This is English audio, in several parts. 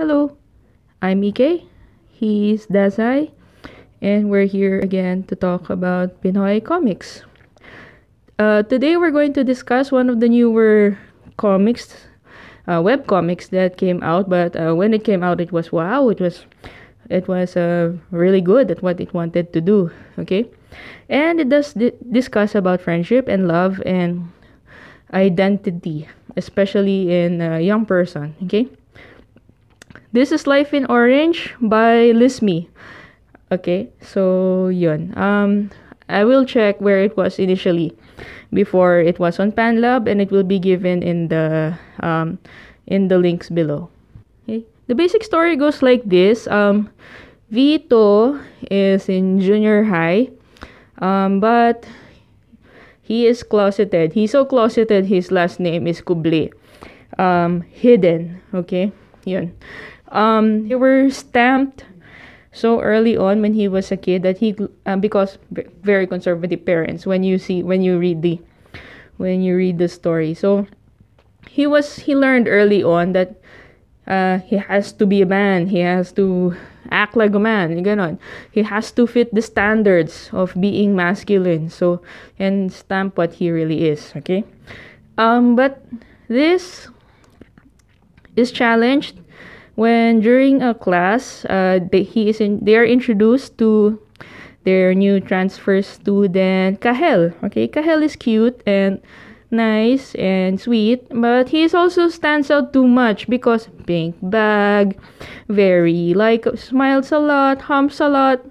Hello, I'm Ike. He's DAZAI, and we're here again to talk about Pinoy comics. Today we're going to discuss one of the newer comics, web comics that came out. But when it came out, it was wow! It was really good at what it wanted to do. Okay, and it does discuss about friendship and love and identity, especially in a young person. Okay. This is Life in Orange by Lizmi. Okay, so yun. I will check where it was initially before it was on PanLab, and it will be given in the links below. Okay. The basic story goes like this. Vito is in junior high, but he is closeted. He's so closeted, his last name is Kuble. Hidden. Okay, yun. They were stamped so early on when he was a kid that he because very conservative parents when you read the story. So he learned early on that he has to be a man, he has to act like a man, ganon. He has to fit the standards of being masculine, so and stamp what he really is. Okay, but this is challenged when during a class they are introduced to their new transfer student Kahel. Okay, Kahel is cute and nice and sweet, but he also stands out too much because pink bag, very like smiles a lot, humps a lot,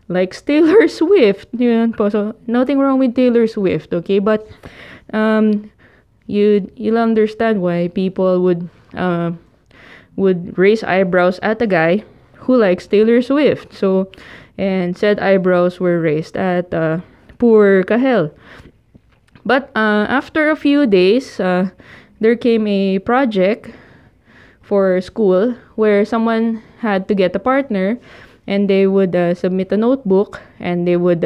like Taylor Swift. Yun po. So nothing wrong with Taylor Swift, okay, but you'll understand why people would raise eyebrows at a guy who likes Taylor Swift. So, and said eyebrows were raised at poor Kahel. But after a few days, there came a project for school where someone had to get a partner, and they would submit a notebook, and they would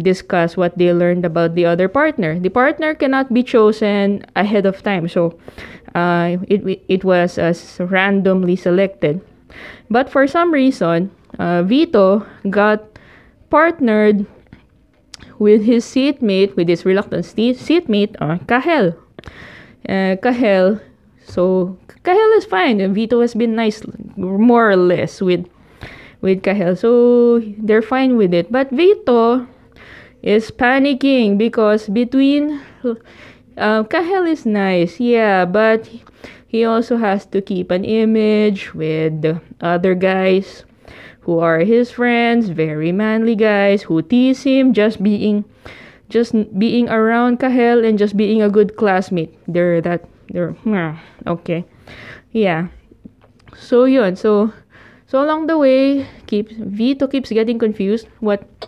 discuss what they learned about the other partner. The partner cannot be chosen ahead of time, so it was randomly selected. But for some reason, Vito got partnered with his seatmate, with his reluctant seatmate, Kahel. So Kahel is fine, and Vito has been nice, more or less, with Kahel. So they're fine with it. But Vito is panicking because between Kahel is nice, yeah, but he also has to keep an image with the other guys who are his friends, very manly guys who tease him just being around Kahel and just being a good classmate. They're okay. Yeah. So yun. So along the way, Vito keeps getting confused what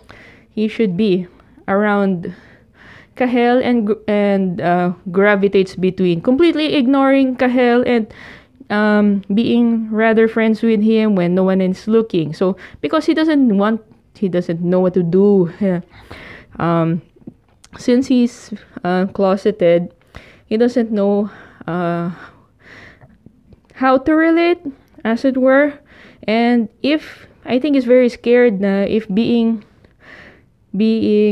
he should be around Kahel and gravitates between completely ignoring Kahel and being rather friends with him when no one is looking. So because he doesn't know what to do. Since he's closeted, he doesn't know how to relate, as it were. And I think he's very scared na if being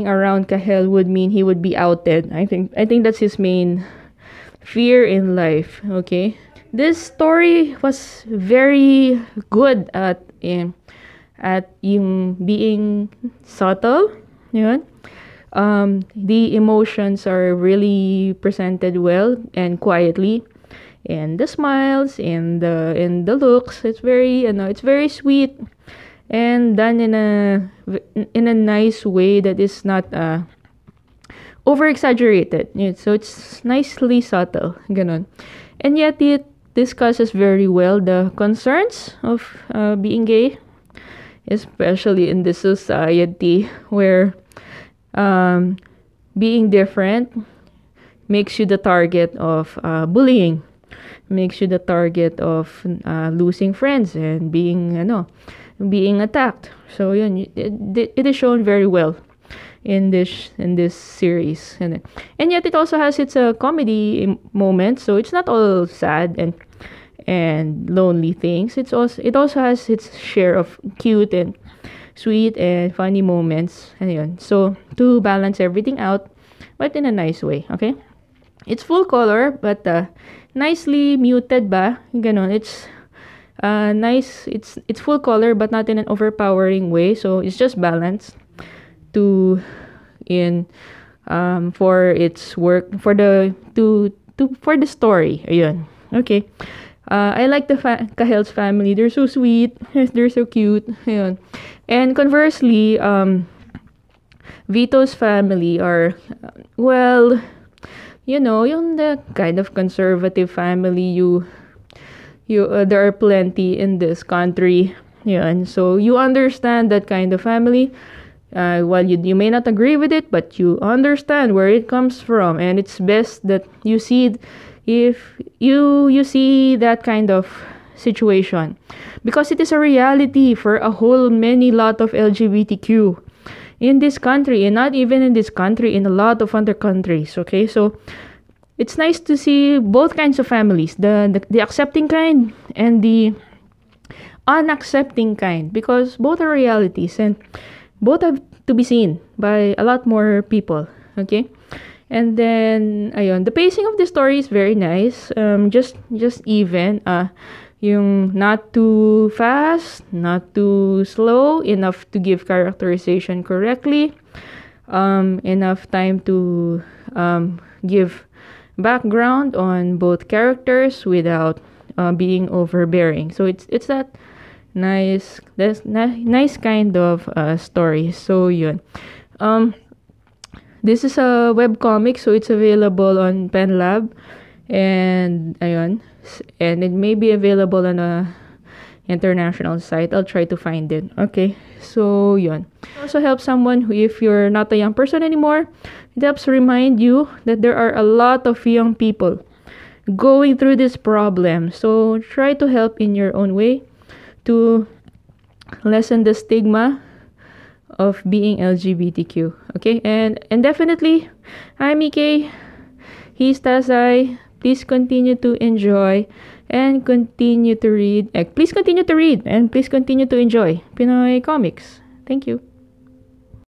around Kahel would mean he would be outed. I think that's his main fear in life. Okay, this story was very good at yung being subtle. Yun. The emotions are really presented well and quietly, and the smiles and the looks. It's very sweet and done in a nice way that is not over exaggerated. So it's nicely subtle, ganon. And yet it discusses very well the concerns of being gay, especially in this society where being different makes you the target of bullying, makes you the target of losing friends and being attacked. So yun, it is shown very well in this series, and yet it also has its comedy moment. So it's not all sad and lonely things. It also has its share of cute and sweet and funny moments. Ayun. So to balance everything out, but in a nice way, okay? It's full color, but nicely muted ba? Ganon. It's nice. It's full color, but not in an overpowering way. So it's just balanced to in for its work for the story. Ayun. Okay. I like the Cahel's family. They're so sweet. They're so cute. Ayun. And conversely, Vito's family are, well, yung the kind of conservative family there are plenty in this country. Yun. So you understand that kind of family. While you may not agree with it, but you understand where it comes from, and it's best that you see if you see that kind of situation, because it is a reality for a whole many lot of LGBTQ in this country, and not even in this country, in a lot of other countries. Okay, so it's nice to see both kinds of families, the accepting kind and the unaccepting kind, because both are realities and both have to be seen by a lot more people. Okay, and then ayun, the pacing of the story is very nice. Just even. Yung not too fast, not too slow, enough to give characterization correctly, enough time to give background on both characters without being overbearing. So it's that nice kind of story. So yun. This is a web comic, so it's available on PenLab, and ayun, and it may be available on a international site. I'll try to find it. Okay, so yun. It also helps someone who, if you're not a young person anymore, it helps remind you that there are a lot of young people going through this problem. So try to help in your own way to lessen the stigma of being LGBTQ. Okay, and definitely, I'm Ike. He's DAZAI. Please continue to enjoy and continue to read. Please continue to read and please continue to enjoy Pinoy comics. Thank you.